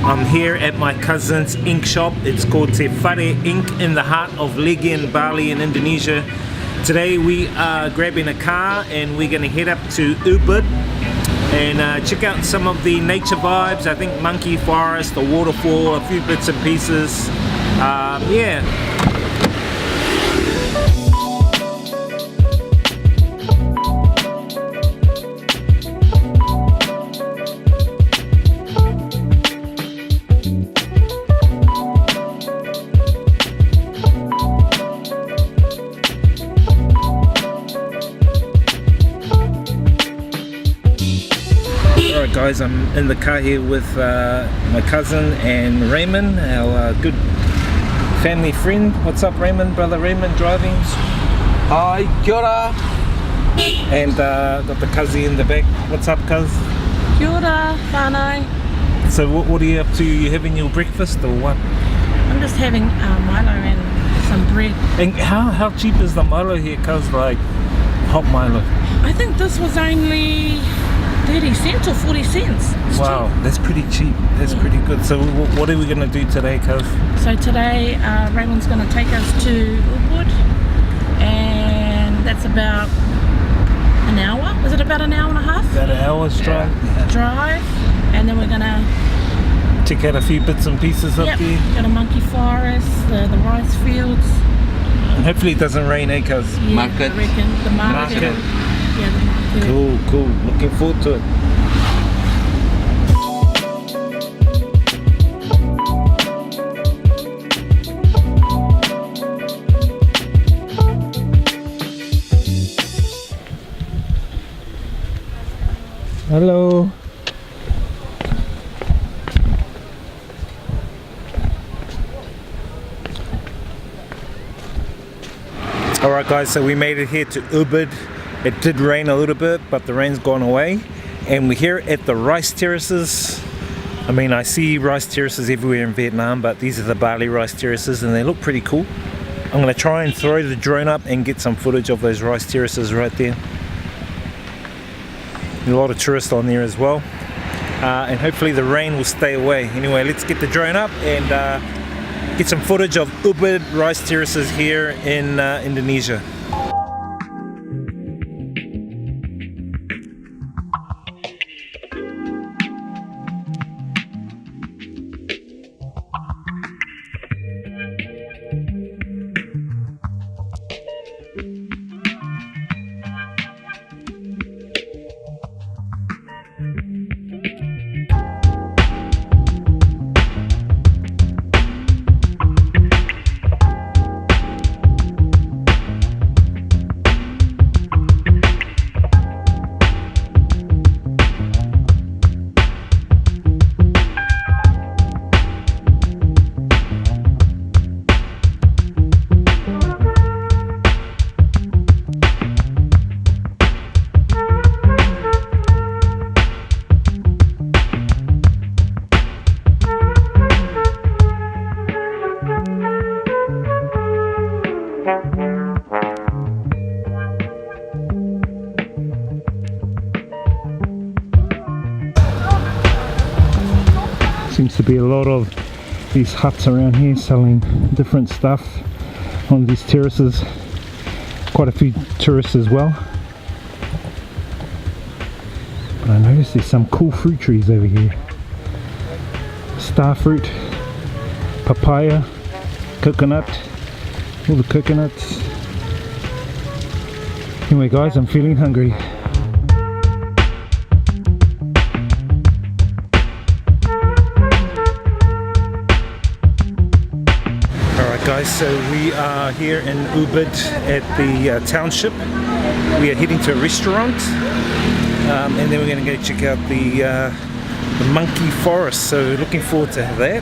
I'm here at my cousin's ink shop. It's called Te Whare Ink in the heart of Legi in Bali in Indonesia. Today we are grabbing a car and we're going to head up to Ubud and check out some of the nature vibes. I think monkey forest, a waterfall, a few bits and pieces. Yeah. Alright guys, I'm in the car here with my cousin and Raymond, our good family friend. What's up Raymond? Brother Raymond driving. Hi, kia ora. And got the cuzzy in the back. What's up cuz? Kia ora, whānau. So what are you up to? You having your breakfast or what? I'm just having Milo and some bread. And how cheap is the Milo here cuz, like hot Milo? I think this was only 30 cents or 40 cents. It's wow, cheap. that's pretty cheap. That's pretty good. So what are we going to do today, cuz? So today Raymond's going to take us to Ubud, and that's about an hour. Was it about an hour and a half? About an hour's drive. Yeah. Drive, and then we're going to check out a few bits and pieces up there. Got a monkey forest, the rice fields. And hopefully it doesn't rain, eh, cuz? Yeah, Market. I reckon the market. Yeah, the market. Cool. Looking forward to it. Hello. Alright guys, so we made it here to Ubud. It did rain a little bit, but the rain's gone away. And we're here at the rice terraces. I mean, I see rice terraces everywhere in Vietnam, but these are the Bali rice terraces and they look pretty cool. I'm going to try and throw the drone up and get some footage of those rice terraces right there. A lot of tourists on there as well. And hopefully the rain will stay away. Anyway, let's get the drone up and get some footage of Ubud rice terraces here in Indonesia. Seems to be a lot of these huts around here selling different stuff on these terraces. Quite a few tourists as well. But I noticed there's some cool fruit trees over here. Star fruit, papaya, coconut, all the coconuts. Anyway guys, I'm feeling hungry. Guys, so we are here in Ubud at the township. We are heading to a restaurant and then we're going to go check out the monkey forest, so looking forward to that.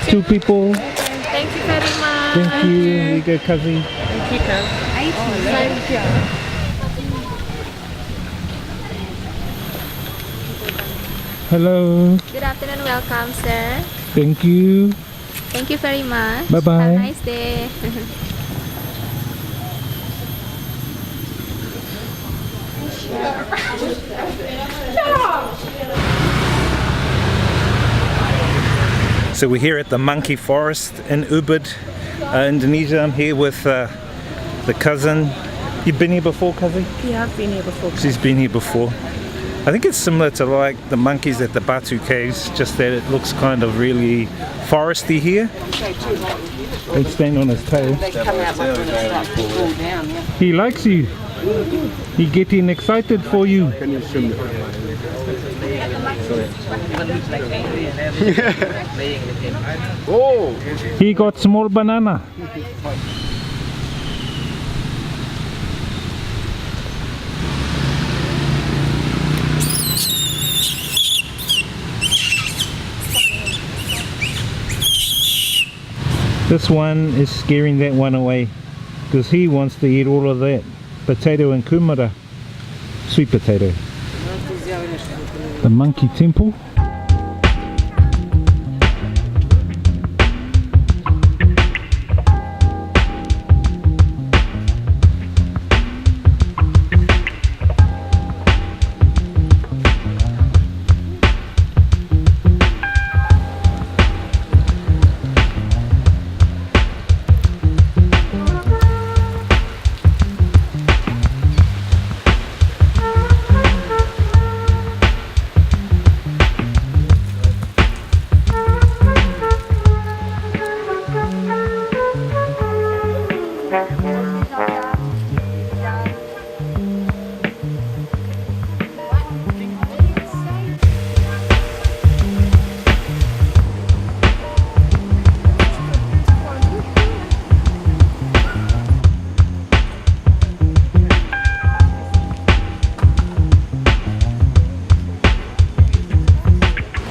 Two people. Thank you very much. Thank you. Here you go, Kazi. Thank you, Kaz. Thank you. Hello. Good afternoon, welcome, sir. Thank you. Thank you very much. Bye-bye. Have a nice day. So we're here at the monkey forest in Ubud, Indonesia. I'm here with the cousin. You've been here before, cousin? Yeah, I've been here before. She's been here before. I think it's similar to like the monkeys at the Batu caves, just that it looks kind of really foresty here. They stand on his tail. They come out like when it starts to cool down, yeah. He likes you. He getting excited for you. Oh! He got small banana. This one is scaring that one away because he wants to eat all of that potato and kumara, sweet potato. The monkey temple.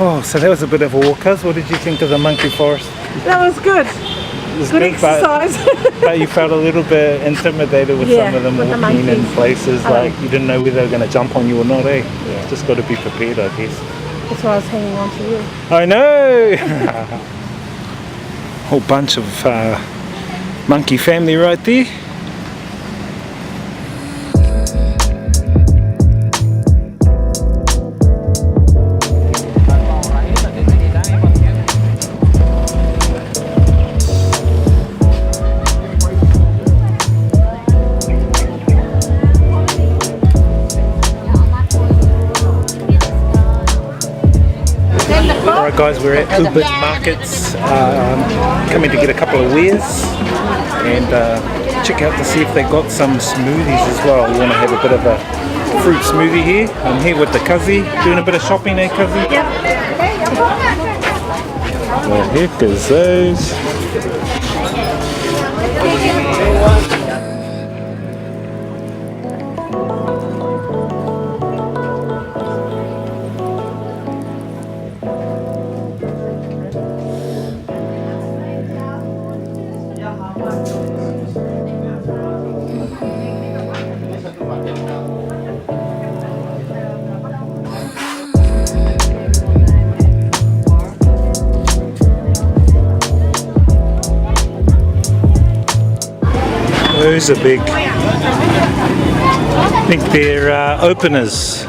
Oh, so that was a bit of a walk. Cuz, what did you think of the monkey forest? That was good. It was Good good, exercise. but you felt a little bit intimidated with Yeah, some of them with the walking in monkeys. places I know. like you didn't know whether they were going to jump on you or not, eh? Yeah. Just got to be prepared, I guess. That's why I was hanging on to you. I know! Whole bunch of monkey family right there. Alright guys, we're at Ubud markets, coming to get a couple of wares and check out to see if they got some smoothies as well. We want to have a bit of a fruit smoothie here. I'm here with the Cuzzy, doing a bit of shopping, eh Cuzzy? Yep. The heck is those? Those are big. I think they're openers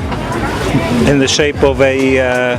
in the shape of a